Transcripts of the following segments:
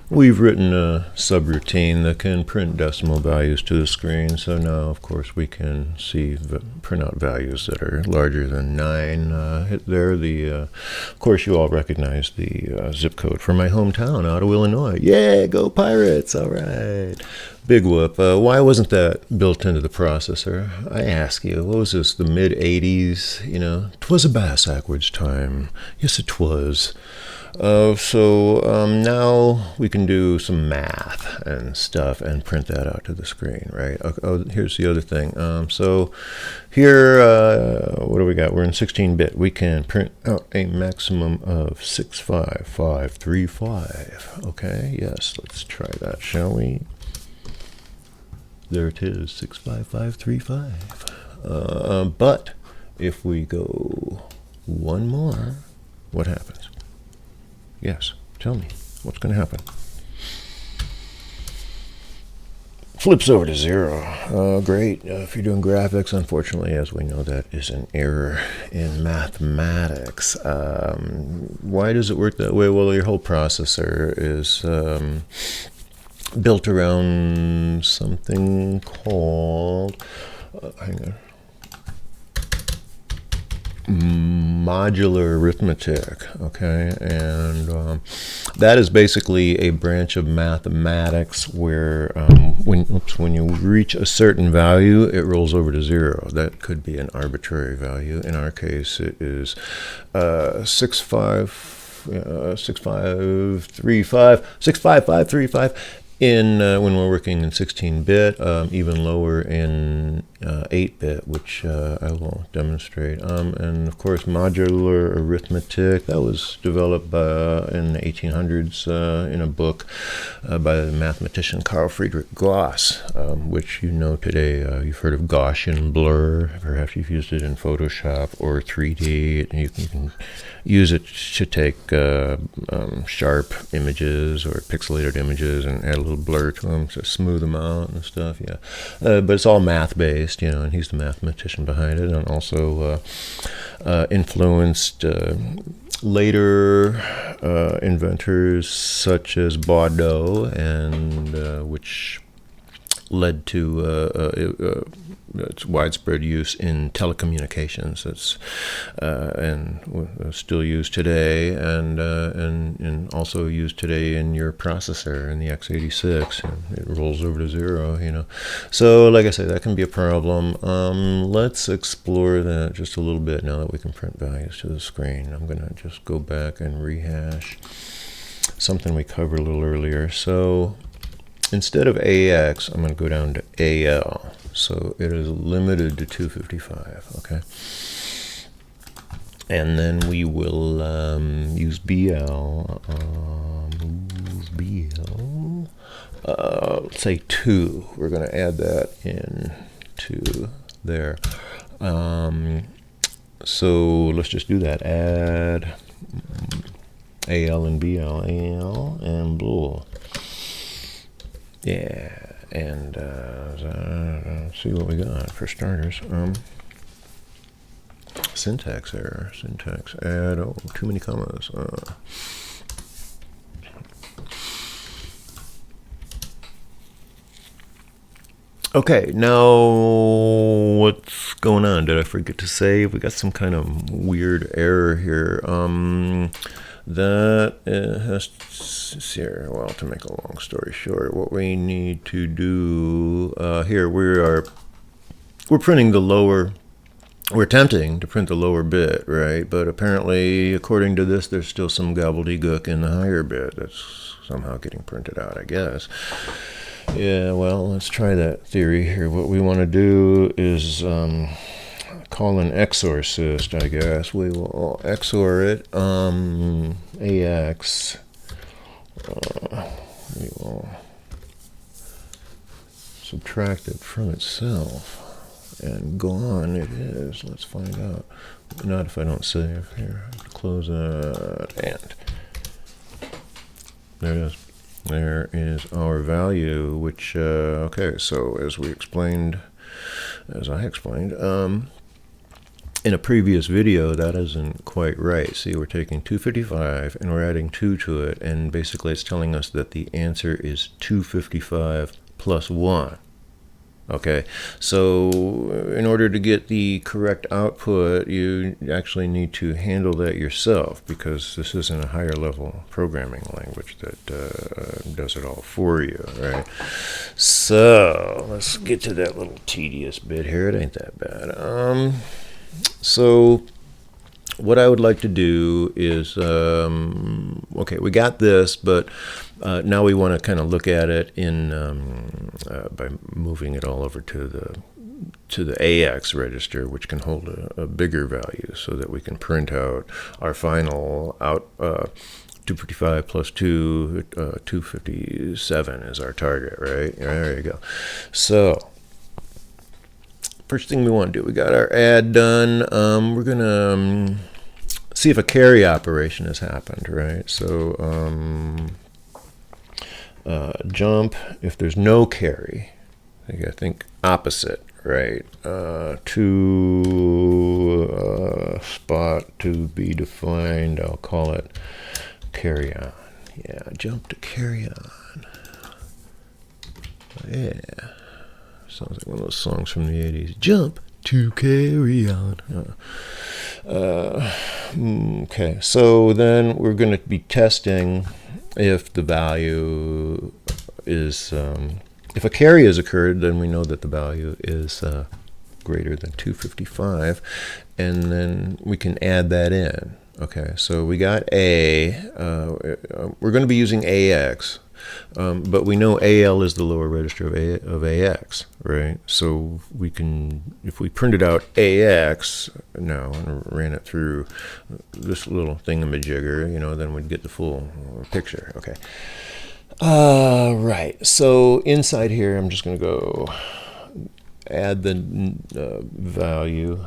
We've written a subroutine that can print decimal values to the screen, so now, of course, we can see print out values that are larger than 9. There, of course, you all recognize the zip code for my hometown, Ottawa, Illinois. Yeah, go Pirates! All right. Big whoop. Why wasn't that built into the processor? I ask you, what was this, the mid-80s? You know, 'twas a bass-backwards time. Yes, it was. So now we can do some math and stuff and print that out to the screen, right? Oh, here's the other thing. So here, what do we got? We're in 16-bit. We can print out a maximum of 65535. Okay, yes, let's try that, shall we? There it is, 65535. But if we go one more, what happens? Yes, tell me, what's going to happen? Flips over to 0. Great. If you're doing graphics, unfortunately, as we know, that is an error in mathematics. Why does it work that way? Well, your whole processor is built around something called, hang on, modular arithmetic, okay? And that is basically a branch of mathematics where when you reach a certain value, it rolls over to 0. That could be an arbitrary value. In our case, it is 65535 in when we're working in 16-bit, even lower in 8-bit, which I will demonstrate. And of course, modular arithmetic, that was developed in the 1800s in a book by the mathematician Carl Friedrich Gauss, which you know today. You've heard of Gaussian blur. Perhaps you've used it in Photoshop or 3D. You can use it to take sharp images or pixelated images and add a little blur to them to smooth them out and stuff. Yeah, but it's all math-based, you know, and he's the mathematician behind it, and also influenced later inventors such as Baudot, and which led to its widespread use in telecommunications. It's and still used today, and also used today in your processor in the x86. And it rolls over to 0, you know. So, like I say, that can be a problem. Let's explore that just a little bit now that we can print values to the screen. I'm going to just go back and rehash something we covered a little earlier. So instead of AX, I'm going to go down to AL. So it is limited to 255, okay? And then we will use BL, let's say 2. We're going to add that in to there. So let's just do that. Add AL and BL, AL and BL. Yeah. And let's see what we got for starters. Syntax error. Syntax add. Oh, too many commas. Okay, now what's going on? Did I forget to save? We got some kind of weird error here. That has here. Well, to make a long story short, what we need to do here, we're printing the lower. We're attempting to print the lower bit, right? But apparently, according to this, there's still some gobbledygook in the higher bit that's somehow getting printed out, I guess. Yeah. Well, let's try that theory here. What we want to do is call an XOR syst, I guess. We will XOR it, AX, we will subtract it from itself, and gone it is. Let's find out. Not if I don't save here. I have to close that, and there it is. There is our value, which, okay, so as I explained, in a previous video, that isn't quite right. See, we're taking 255 and we're adding 2 to it, and basically it's telling us that the answer is 255 plus 1. Okay, so in order to get the correct output, you actually need to handle that yourself, because this isn't a higher level programming language that does it all for you, right? So let's get to that little tedious bit here. It ain't that bad. So what I would like to do is, okay, we got this, but now we want to kind of look at it in by moving it all over to the AX register, which can hold a bigger value, so that we can print out our final 255 plus 2, 257 is our target, right? There you go. So first thing we want to do, we got our add done. We're going to see if a carry operation has happened, right? So jump, if there's no carry, I think opposite, right? To spot to be defined, I'll call it carry on. Yeah, jump to carry on. Yeah. Sounds like one of those songs from the 80s. Jump to carry on. Okay, so then we're going to be testing if the value is, if a carry has occurred, then we know that the value is greater than 255, and then we can add that in. Okay, so we got A. We're going to be using AX. But we know AL is the lower register of AX, right? So we can, if we printed out AX now and ran it through this little thingamajigger, you know, then we'd get the full picture. Okay. Right. So inside here, I'm just going to go add the value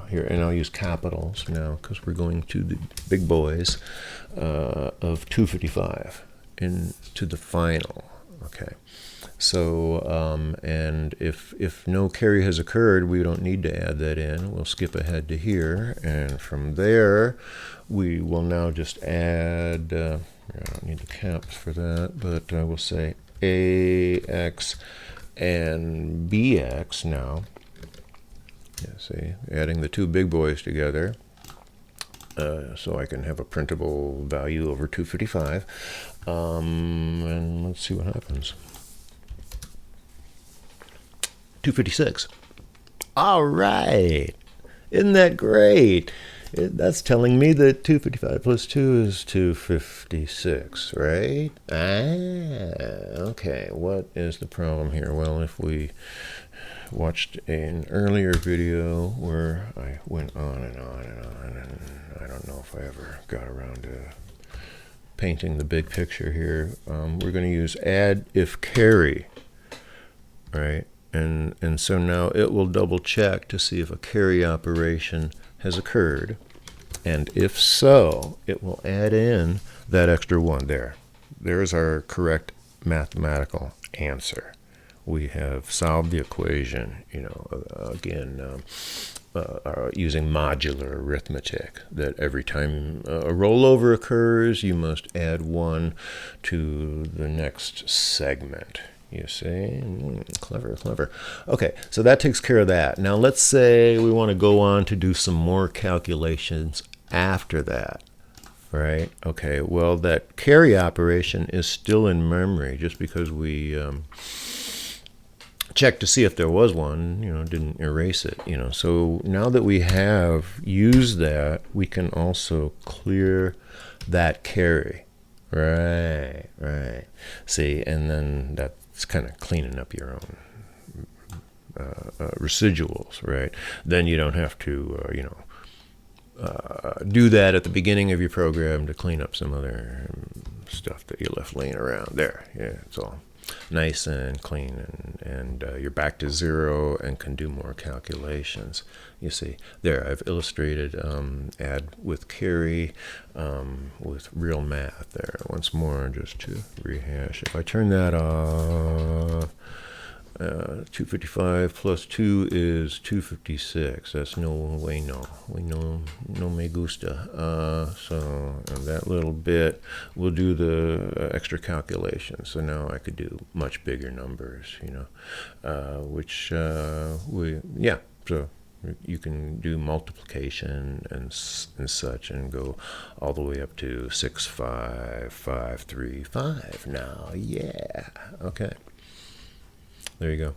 here, and I'll use capitals now because we're going to the big boys of 255. Into the final. Okay, so and if no carry has occurred, we don't need to add that in. We'll skip ahead to here, and from there we will now just add, I don't need the caps for that, but I will say AX and BX now. Yeah, see, adding the two big boys together. So I can have a printable value over 255. And let's see what happens. 256. All right. Isn't that great? That's telling me that 255 plus 2 is 256, right? Okay. What is the problem here? Well, if we watched an earlier video where I went on and on and on, and I don't know if I ever got around to painting the big picture here. We're going to use add if carry, right? And so now it will double check to see if a carry operation has occurred, and if so, it will add in that extra 1 there. There's our correct mathematical answer. We have solved the equation, you know, again, using modular arithmetic, that every time a rollover occurs, you must add 1 to the next segment. You see? Clever, clever. Okay, so that takes care of that. Now let's say we want to go on to do some more calculations after that. Right? Okay, well, that carry operation is still in memory just because we checked to see if there was one, you know, didn't erase it, you know. So now that we have used that, we can also clear that carry. Right, right. See, and then that's kind of cleaning up your own residuals, right? Then you don't have to, you know, do that at the beginning of your program to clean up some other stuff that you left laying around there. Yeah, it's all nice and clean, and you're back to 0 and can do more calculations. You see, there I've illustrated add with carry with real math there. Once more, just to rehash. If I turn that off, 255 plus 2 is 256. That's no way, no. We know, no me gusta. So that little bit will do the extra calculation. So now I could do much bigger numbers, you know, yeah, so you can do multiplication and such and go all the way up to 65535 now. Yeah. Okay. There you go.